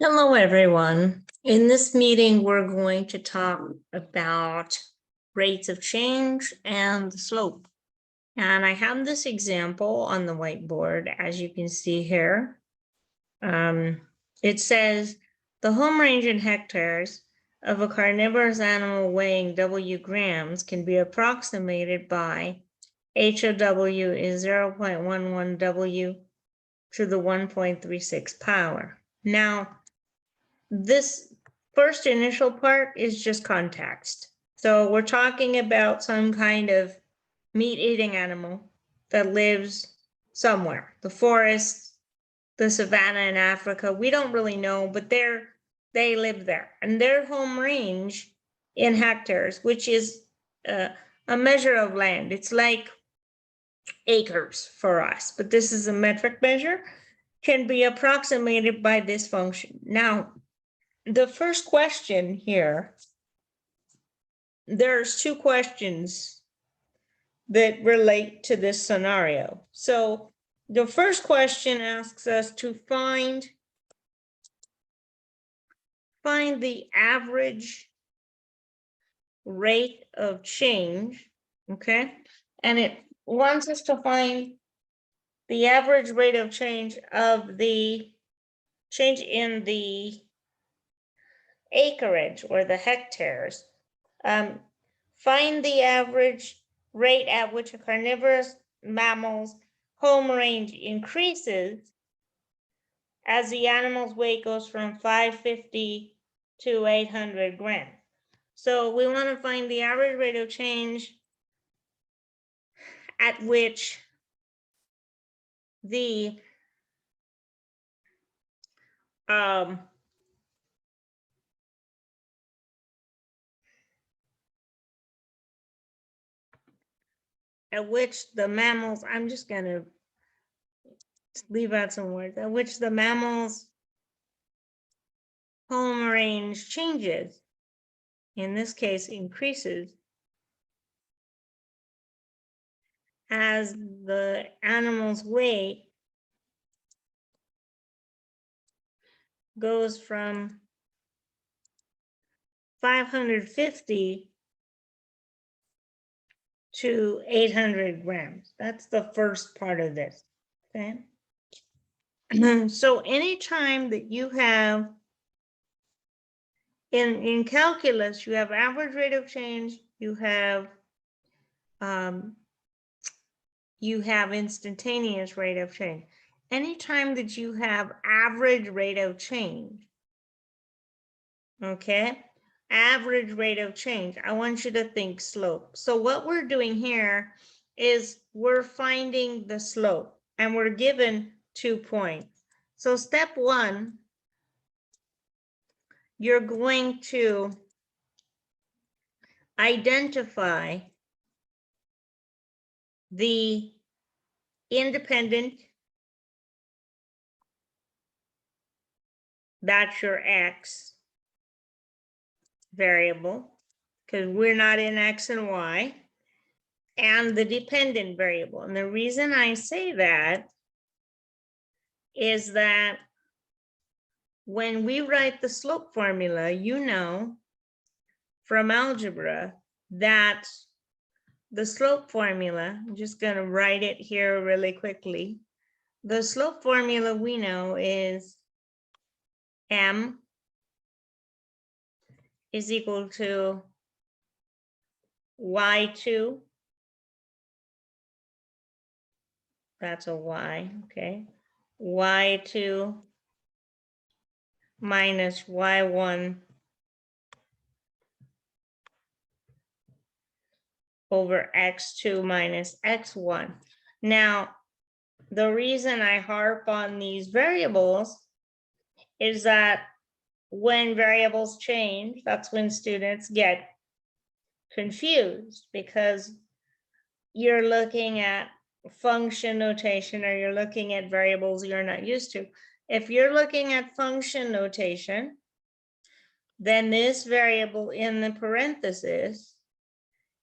Hello, everyone. In this meeting, we're going to talk about rates of change and the slope. And I have this example on the whiteboard, as you can see here. It says the home range in hectares of a carnivorous animal weighing W grams can be approximated by HOW is 0.11 W to the 1.36 power. Now, this first initial part is just context. So we're talking about some kind of meat-eating animal that lives somewhere, the forest, the savanna in Africa. We don't really know, but they live there. And their home range in hectares, which is a measure of land. It's like acres for us, but this is a metric measure, can be approximated by this function. Now, the first question here, there's two questions that relate to this scenario. So the first question asks us to find the average rate of change, okay? And it wants us to find the average rate of change of the change in the acreage or the hectares. Find the average rate at which a carnivorous mammal's home range increases as the animal's weight goes from 550 to 800 grams. So we want to find the average rate of change at which the mammals, I'm just going to leave out some words, at which the mammal's home range changes, in this case increases, as the animal's weight goes from 550 to 800 grams. That's the first part of this, okay? So anytime that you have, in calculus, you have average rate of change, you have instantaneous rate of change. Anytime that you have average rate of change, okay? Average rate of change, I want you to think slope. So what we're doing here is we're finding the slope and we're given 2 points. So step one, you're going to identify the independent, that's your X variable, because we're not in X and Y, and the dependent variable. And the reason I say that is that when we write the slope formula, you know from algebra that the slope formula, I'm just going to write it here really quickly. The slope formula we know is M is equal to Y2. That's a Y, okay. Y2 minus Y1 over X2 minus X1. Now, the reason I harp on these variables is that when variables change, that's when students get confused, because you're looking at function notation or you're looking at variables you're not used to. If you're looking at function notation, then this variable in the parenthesis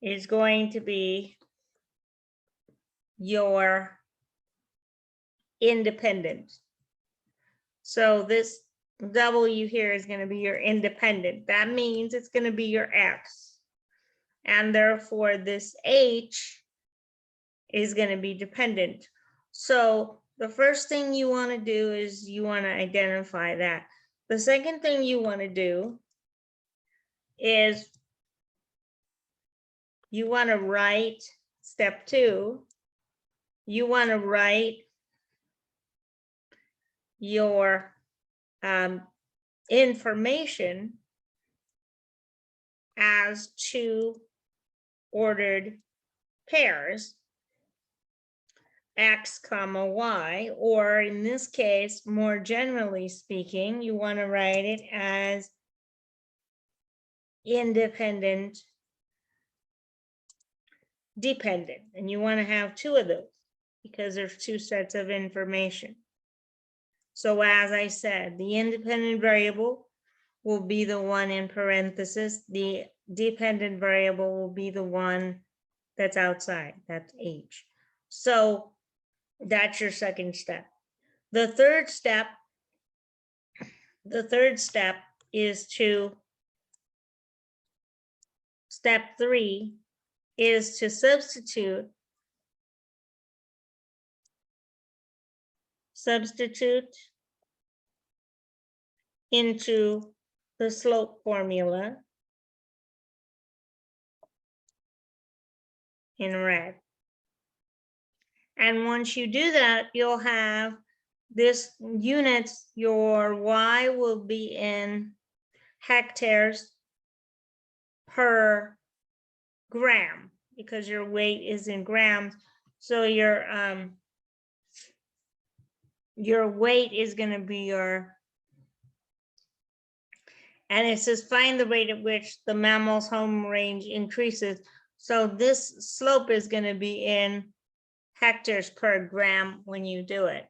is going to be your independent. So this W here is going to be your independent. That means it's going to be your X. And therefore this H is going to be dependent. So the first thing you want to do is you want to identify that. The second thing you want to do is you want to write step 2. You want to write your information as 2 ordered pairs, X comma Y, or in this case, more generally speaking, you want to write it as independent, dependent, and you want to have 2 of those because there's 2 sets of information. So as I said, the independent variable will be the one in parentheses. The dependent variable will be the one that's outside, that's H. So that's your second step. The third step is step 3 is to substitute into the slope formula in red. And once you do that, you'll have this units, your Y will be in hectares per gram because your weight is in grams. So your weight is going to be your, and it says find the rate at which the mammal's home range increases. So this slope is going to be in hectares per gram when you do it.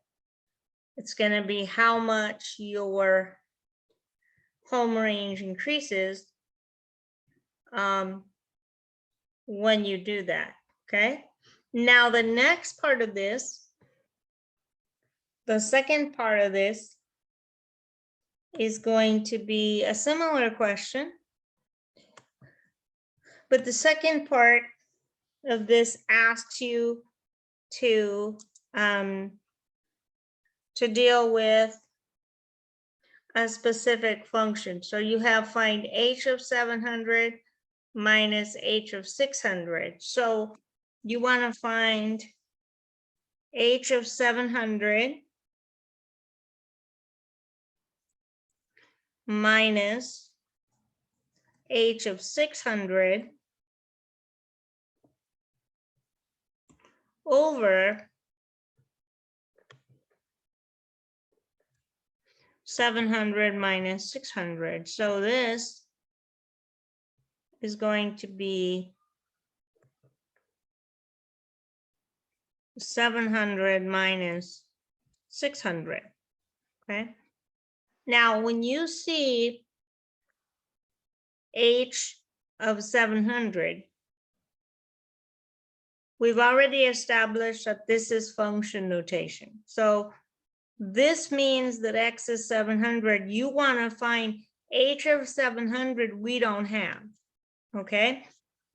It's going to be how much your home range increases when you do that, okay? Now the next part of this, the second part of this is going to be a similar question, but the second part of this asks you to deal with a specific function. So you have find H of 700 minus H of 600. So you want to find H of 700 minus H of 600 over 700 minus 600. So this is going to be 700 minus 600, okay? Now, when you see H of 700, we've already established that this is function notation. So this means that X is 700. You want to find H of 700 we don't have, okay?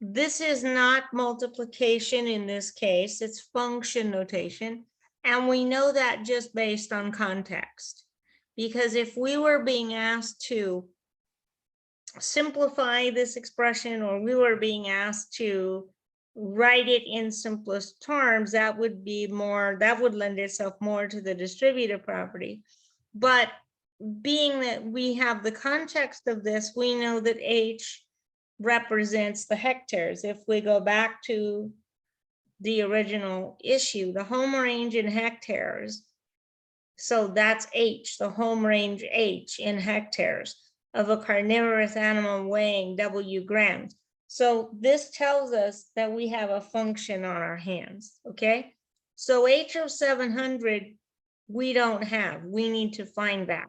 This is not multiplication in this case, it's function notation. And we know that just based on context. Because if we were being asked to simplify this expression, or we were being asked to write it in simplest terms, that would be more, that would lend itself more to the distributive property. But being that we have the context of this, we know that H represents the hectares. If we go back to the original issue, the home range in hectares, so that's H, the home range H in hectares of a carnivorous animal weighing W grams. So this tells us that we have a function on our hands, okay? So H of 700, we don't have, we need to find that.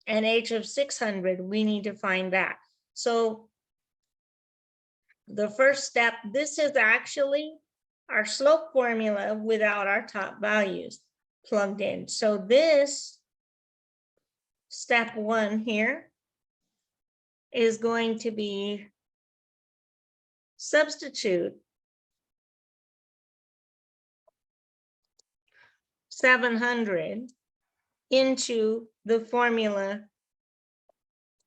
And H of 600, we need to find that. So the first step, this is actually our slope formula without our top values plugged in. So this step 1 here is going to be substitute 700 into the formula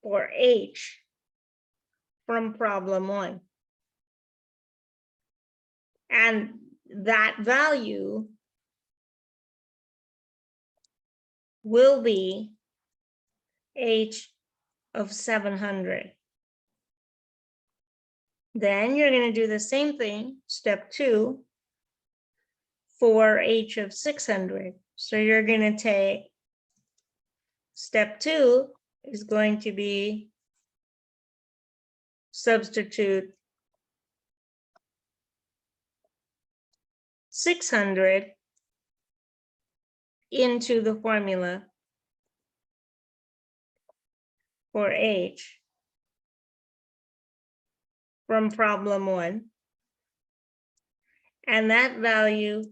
for H from problem 1. And that value will be H of 700. Then you're going to do the same thing, step 2, for H of 600. So you're going to take step 2 is going to be substitute 600 into the formula for H from problem 1. And that value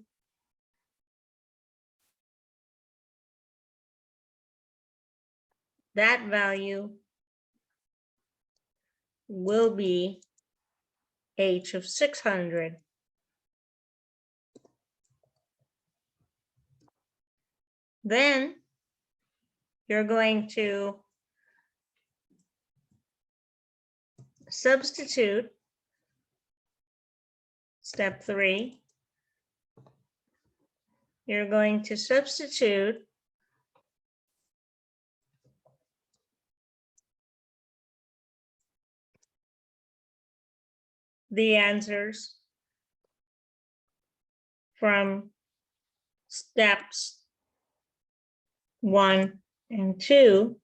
will be H of 600. Then you're going to substitute step 3. You're going to substitute the answers from steps 1 and 2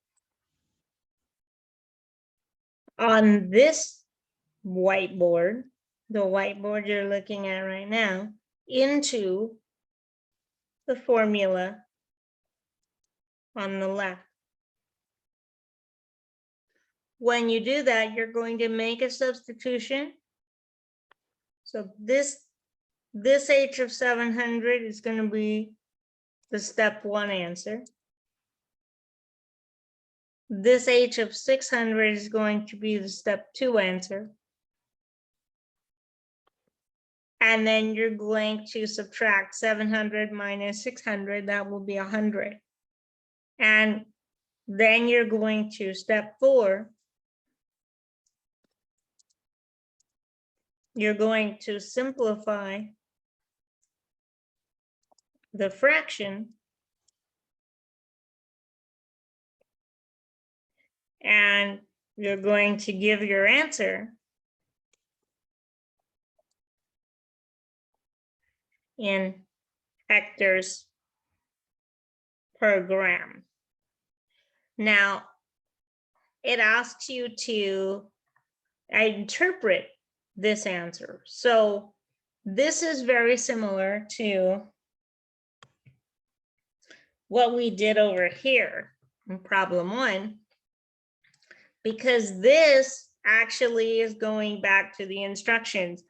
on this whiteboard, the whiteboard you're looking at right now, into the formula on the left. When you do that, you're going to make a substitution. So this H of 700 is going to be the step 1 answer. This H of 600 is going to be the step 2 answer. And then you're going to subtract 700 minus 600, that will be 100. And then you're going to step 4. You're going to simplify the fraction and you're going to give your answer in hectares per gram. Now, it asks you to interpret this answer. So this is very similar to what we did over here in problem 1, because this actually is going back to the instructions.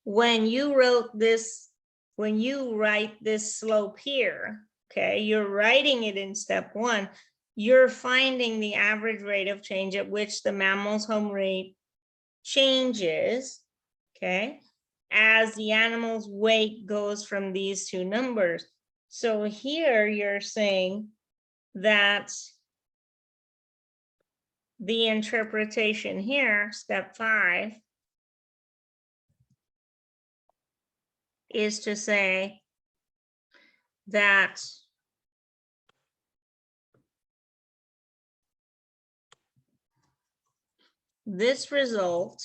When you wrote this, when you write this slope here, okay, you're writing it in step 1, you're finding the average rate of change at which the mammal's home rate changes, okay, as the animal's weight goes from these two numbers. So here you're saying that the interpretation here, step 5, is to say that this result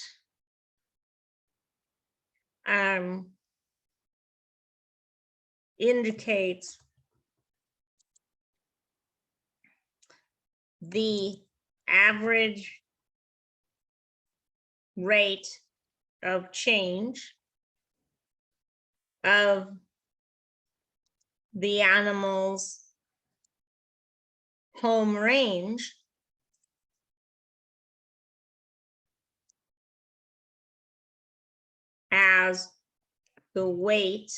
indicates the average rate of change of the animal's home range as the weight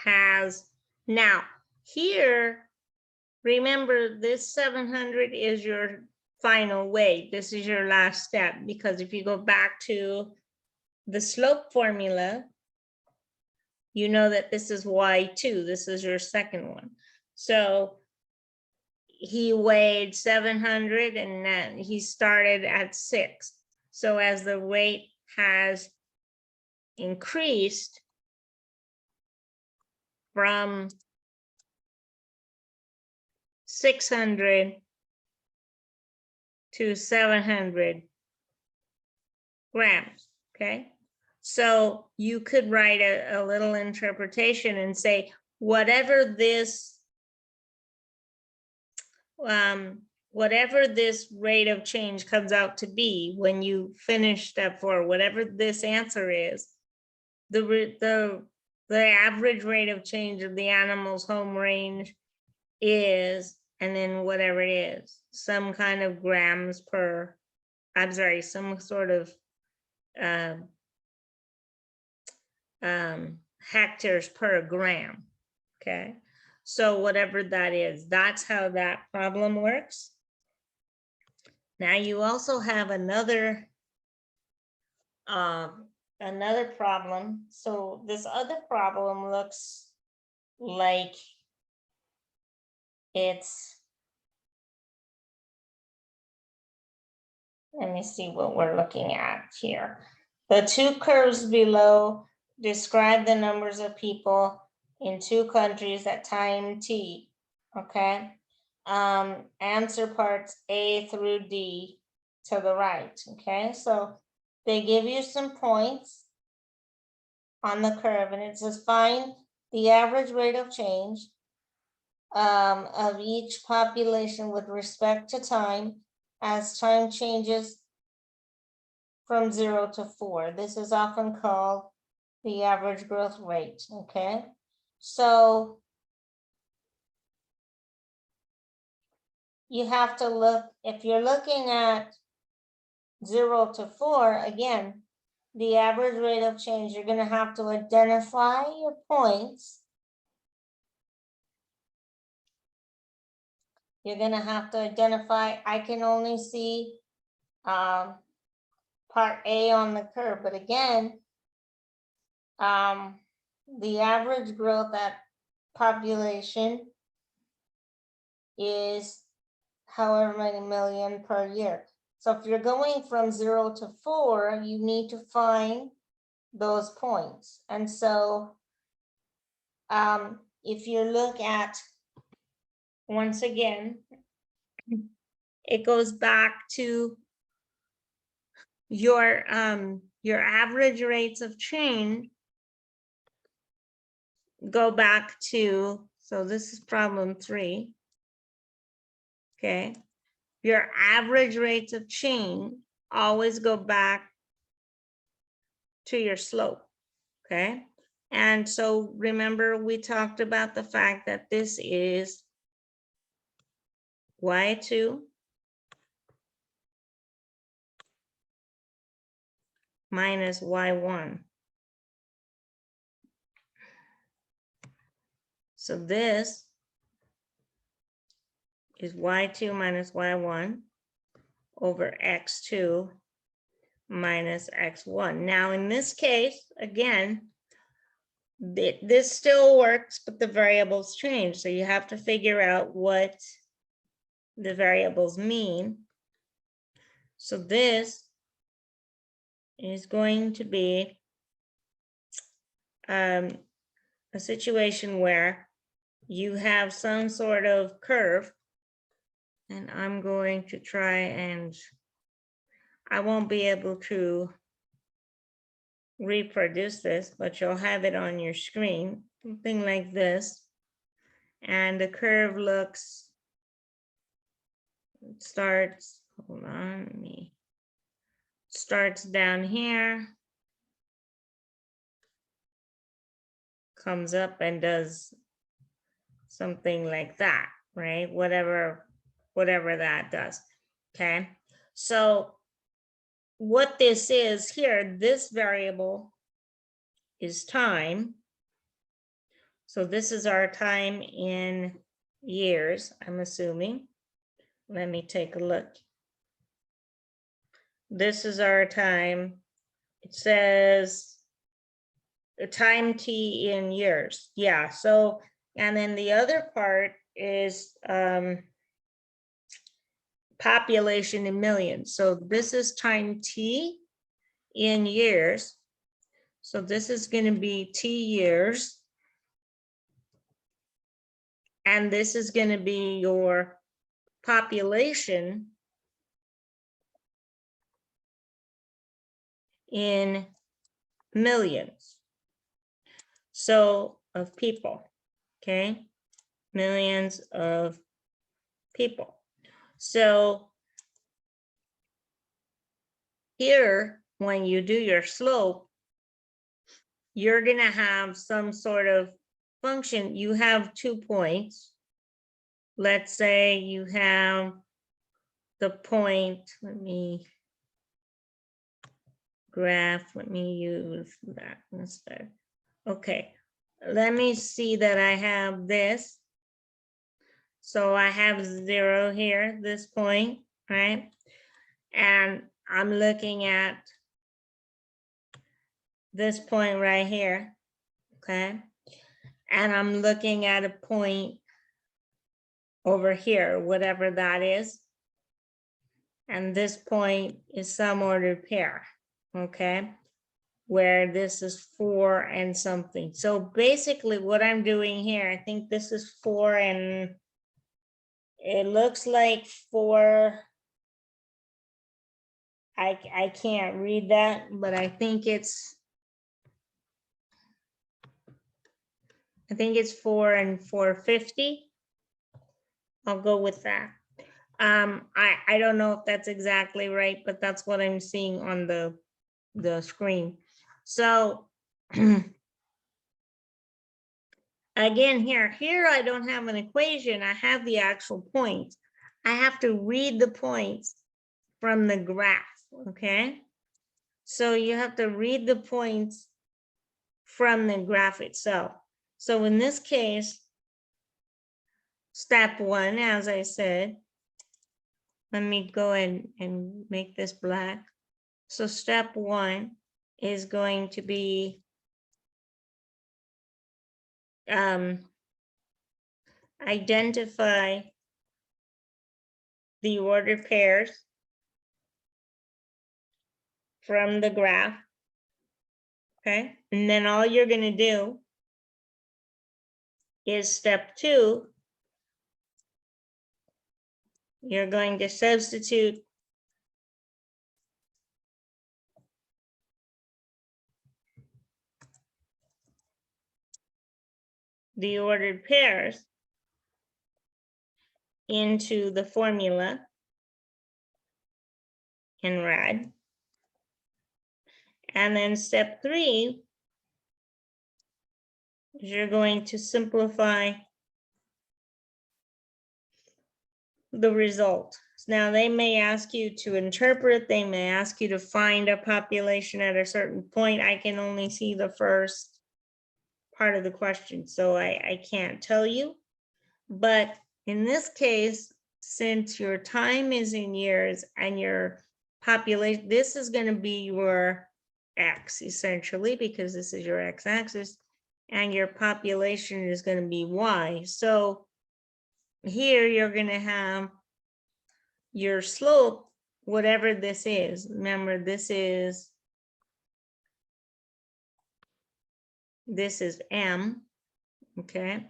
has, now here, remember this 700 is your final weight. This is your last step, because if you go back to the slope formula, you know that this is y2, this is your second one. So he weighed 700 and then he started at 6. So as the weight has increased from 600 to 700 grams, okay? So you could write a little interpretation and say, whatever this rate of change comes out to be when you finish step 4, whatever this answer is, the average rate of change of the animal's home range is, and then whatever it is, some kind of grams per, I'm sorry, some sort of hectares per gram, okay? So whatever that is, that's how that problem works. Now you also have another problem. So this other problem looks like it's, let me see what we're looking at here. The two curves below describe the numbers of people in 2 countries at time t, okay? Answer parts A through D to the right, okay? So they give you some points on the curve, and it says find the average rate of change of each population with respect to time as time changes from 0 to 4. This is often called the average growth rate, okay? So you have to look, if you're looking at 0 to 4, again, the average rate of change, you're going to have to identify your points. You're going to have to identify, I can only see part A on the curve, but again, the average growth at population is however many million per year. So if you're going from 0 to 4, you need to find those points. And so if you look at, once again, it goes back to your average rates of change go back to, so this is problem 3, okay? Your average rates of change always go back to your slope, okay? And so remember, we talked about the fact that this is y2 minus y1. So this is y2 minus y1 over x2 minus x1. Now in this case, again, this still works, but the variables change. So you have to figure out what the variables mean. So this is going to be a situation where you have some sort of curve, and I'm going to try, and I won't be able to reproduce this, but you'll have it on your screen, something like this. And the curve looks, it starts, hold on, starts down here, comes up and does something like that, right? Whatever that does, okay? So what this is here, this variable is time. So this is our time in years, I'm assuming. Let me take a look. This is our time. It says the time t in years. Yeah, so, and then the other part is population in millions. So this is time t in years. So this is going to be t years. And this is going to be your population in millions. So of people, okay? Millions of people. So here, when you do your slope, you're going to have some sort of function. You have 2 points. Let's say you have the point, let me use that instead. Okay, let me see that I have this. So I have 0 here, this point, right? And I'm looking at this point right here, okay? And I'm looking at a point over here, whatever that is. And this point is some ordered pair, okay? Where this is 4 and something. So basically what I'm doing here, I think this is 4 and it looks like 4. I can't read that, but I think it's 4 and 450. I'll go with that. I don't know if that's exactly right, but that's what I'm seeing on the screen. So again, here I don't have an equation. I have the actual points. I have to read the points from the graph, okay? So you have to read the points from the graph itself. So in this case, step 1, as I said, let me go and make this black. So step 1 is going to be identify the ordered pairs from the graph, okay? And then all you're going to do is step 2, you're going to substitute the ordered pairs into the formula in red. And then step 3, you're going to simplify the result. Now they may ask you to interpret, they may ask you to find a population at a certain point. I can only see the first part of the question, so I can't tell you. But in this case, since your time is in years and your population, this is going to be your X essentially, because this is your X-axis, and your population is going to be Y. So here you're going to have your slope, whatever this is. Remember, this is M, okay?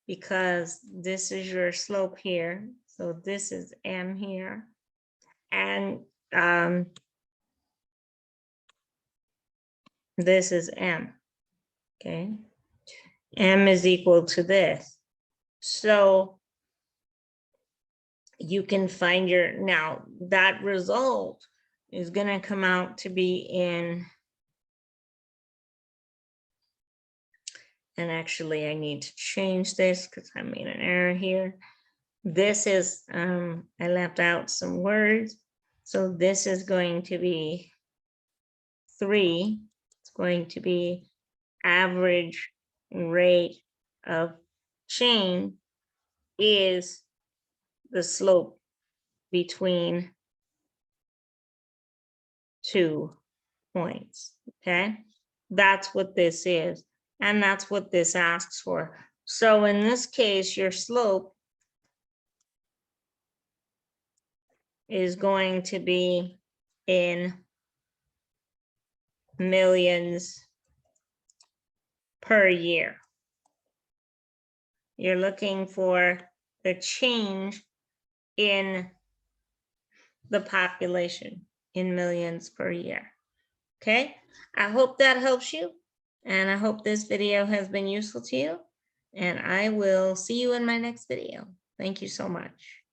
Because this is your slope here. So this is M here. And this is M, okay? M is equal to this. So you can find now that result is going to come out to be in, and actually I need to change this because I made an error here. This is, I left out some words. So this is going to be 3. It's going to be average rate of change is the slope between 2 points, okay? That's what this is, and that's what this asks for. So in this case, your slope is going to be in millions per year. You're looking for the change in the population in millions per year. Okay, I hope that helps you, and I hope this video has been useful to you, and I will see you in my next video. Thank you so much.